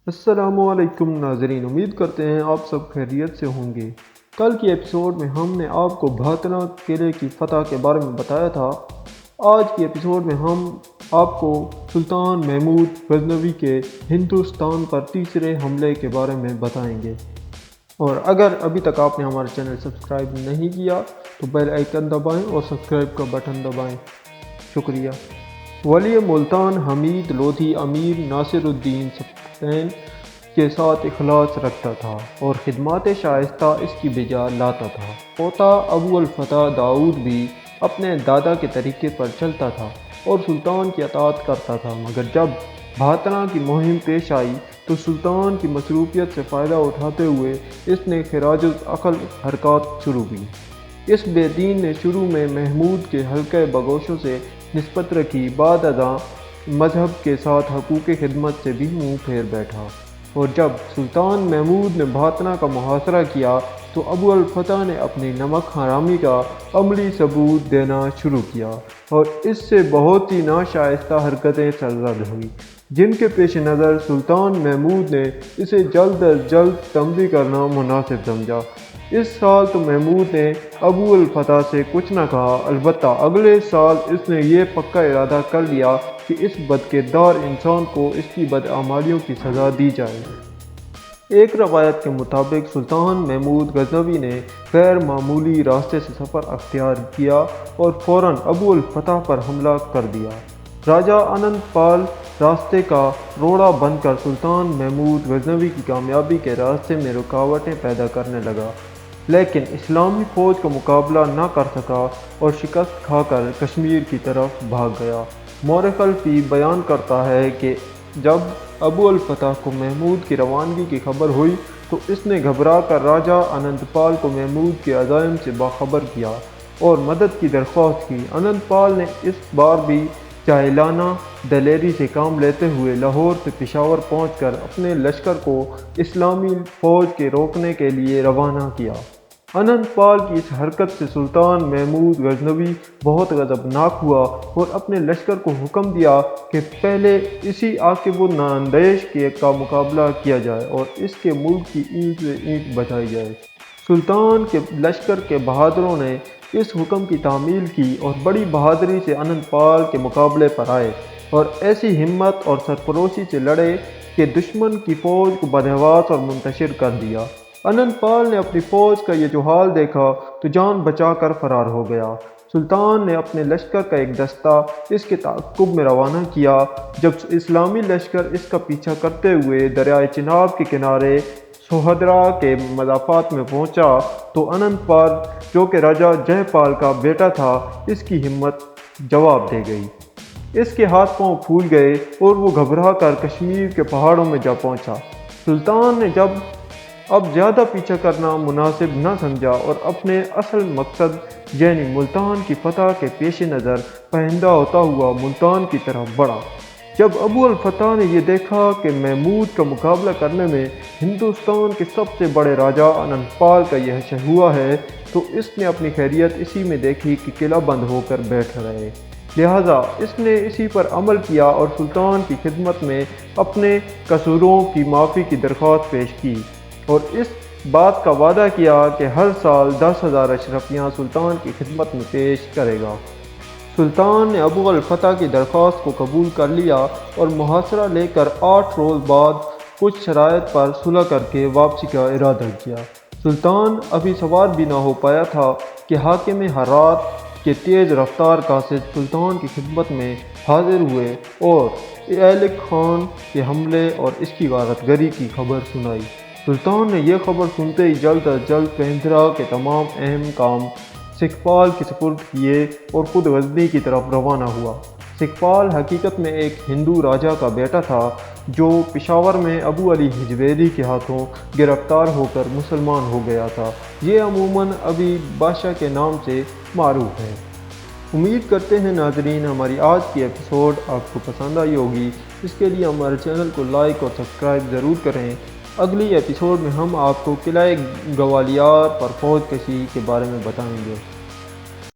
السلام علیکم ناظرین، امید کرتے ہیں آپ سب خیریت سے ہوں گے۔ کل کی ایپیسوڈ میں ہم نے آپ کو بھاتنا قلعے کی فتح کے بارے میں بتایا تھا۔ آج کی ایپیسوڈ میں ہم آپ کو سلطان محمود غزنوی کے ہندوستان پر تیسرے حملے کے بارے میں بتائیں گے۔ اور اگر ابھی تک آپ نے ہمارا چینل سبسکرائب نہیں کیا تو بیل آئیکن دبائیں اور سبسکرائب کا بٹن دبائیں۔ شکریہ۔ ولی ملتان حمید لودھی امیر ناصر الدین سپین کے ساتھ اخلاص رکھتا تھا اور خدمات شائستہ اس کی بجا لاتا تھا۔ پوتا ابو الفتح داؤد بھی اپنے دادا کے طریقے پر چلتا تھا اور سلطان کی اطاعت کرتا تھا، مگر جب بھاتنا کی مہم پیش آئی تو سلطان کی مصروفیت سے فائدہ اٹھاتے ہوئے اس نے خراج العقل حرکات شروع کی۔ اس بے دین نے شروع میں محمود کے حلقہ بگوشوں سے نسبت رکھی، بعد ازاں مذہب کے ساتھ حقوق خدمت سے بھی منہ پھیر بیٹھا، اور جب سلطان محمود نے بھاتنا کا محاصرہ کیا تو ابو الفتح نے اپنی نمک حرامی کا عملی ثبوت دینا شروع کیا اور اس سے بہت سی ناشائستہ حرکتیں سرزد ہوئیں، جن کے پیش نظر سلطان محمود نے اسے جلد از جلد تمضی کرنا مناسب سمجھا۔ اس سال تو محمود نے ابو الفتح سے کچھ نہ کہا، البتہ اگلے سال اس نے یہ پکا ارادہ کر لیا کہ اس بدکردار انسان کو اس کی بدعمالیوں کی سزا دی جائے۔ ایک روایت کے مطابق سلطان محمود غزنوی نے غیر معمولی راستے سے سفر اختیار کیا اور فوراً ابو الفتح پر حملہ کر دیا۔ راجہ انند پال راستے کا روڑا بن کر سلطان محمود غزنوی کی کامیابی کے راستے میں رکاوٹیں پیدا کرنے لگا، لیکن اسلامی فوج کا مقابلہ نہ کر سکا اور شکست کھا کر کشمیر کی طرف بھاگ گیا۔ مورخ الفی بیان کرتا ہے کہ جب ابو الفتح کو محمود کی روانگی کی خبر ہوئی تو اس نے گھبرا کر راجہ انند پال کو محمود کے عزائم سے باخبر کیا اور مدد کی درخواست کی۔ انند پال نے اس بار بھی جاہلانہ دلیری سے کام لیتے ہوئے لاہور سے پشاور پہنچ کر اپنے لشکر کو اسلامی فوج کے روکنے کے لیے روانہ کیا۔ انند پال کی اس حرکت سے سلطان محمود غزنوی بہت غضبناک ہوا اور اپنے لشکر کو حکم دیا کہ پہلے اسی عاقب الناندیش کا مقابلہ کیا جائے اور اس کے ملک کی اینٹ سے اینٹ بجائی جائے۔ سلطان کے لشکر کے بہادروں نے اس حکم کی تعمیل کی اور بڑی بہادری سے انند پال کے مقابلے پر آئے اور ایسی ہمت اور سرفروشی سے لڑے کہ دشمن کی فوج کو بدحواس اور منتشر کر دیا۔ انند پال نے اپنی فوج کا یہ جو حال دیکھا تو جان بچا کر فرار ہو گیا۔ سلطان نے اپنے لشکر کا ایک دستہ اس کے تعاقب میں روانہ کیا۔ جب اسلامی لشکر اس کا پیچھا کرتے ہوئے دریائے چناب کے کنارے سوہدرا کے مضافات میں پہنچا تو انند پال، جو کہ راجہ جے پال کا بیٹا تھا، اس کی ہمت جواب دے گئی۔ اس کے ہاتھ پاؤں پھول گئے اور وہ گھبرا کر کشمیر کے پہاڑوں میں جا پہنچا۔ سلطان نے جب اب زیادہ پیچھا کرنا مناسب نہ سمجھا اور اپنے اصل مقصد یعنی ملتان کی فتح کے پیش نظر پہندہ ہوتا ہوا ملتان کی طرف بڑھا۔ جب ابو الفتح نے یہ دیکھا کہ محمود کا مقابلہ کرنے میں ہندوستان کے سب سے بڑے راجہ انند پال کا یہ حشر ہوا ہے تو اس نے اپنی خیریت اسی میں دیکھی کہ قلعہ بند ہو کر بیٹھ رہے، لہٰذا اس نے اسی پر عمل کیا اور سلطان کی خدمت میں اپنے قصوروں کی معافی کی درخواست پیش کی اور اس بات کا وعدہ کیا کہ ہر سال 10,000 اشرفیاں سلطان کی خدمت میں پیش کرے گا۔ سلطان نے ابو الفتح کی درخواست کو قبول کر لیا اور محاصرہ لے کر 8 روز بعد کچھ شرائط پر صلح کر کے واپسی کا ارادہ کیا۔ سلطان ابھی سوار بھی نہ ہو پایا تھا کہ حاکم ہرات کے تیز رفتار قاصد سلطان کی خدمت میں حاضر ہوئے اور ایلک خان کے حملے اور اس کی غارت گری کی خبر سنائی۔ سلطان نے یہ خبر سنتے ہی جلد از جلد پیندرا کے تمام اہم کام سکھپال کے سپرد کیے اور خود غزنی کی طرف روانہ ہوا۔ سکھپال حقیقت میں ایک ہندو راجہ کا بیٹا تھا جو پشاور میں ابو علی ہجویری کے ہاتھوں گرفتار ہو کر مسلمان ہو گیا تھا۔ یہ عموماً ابھی بادشاہ کے نام سے معروف ہے۔ امید کرتے ہیں ناظرین ہماری آج کی ایپیسوڈ آپ کو پسند آئی ہوگی۔ اس کے لیے ہمارے چینل کو لائک اور سبسکرائب ضرور کریں۔ اگلی ایپیسوڈ میں ہم آپ کو قلعہ گوالیار پر فوج کشی کے بارے میں بتائیں گے۔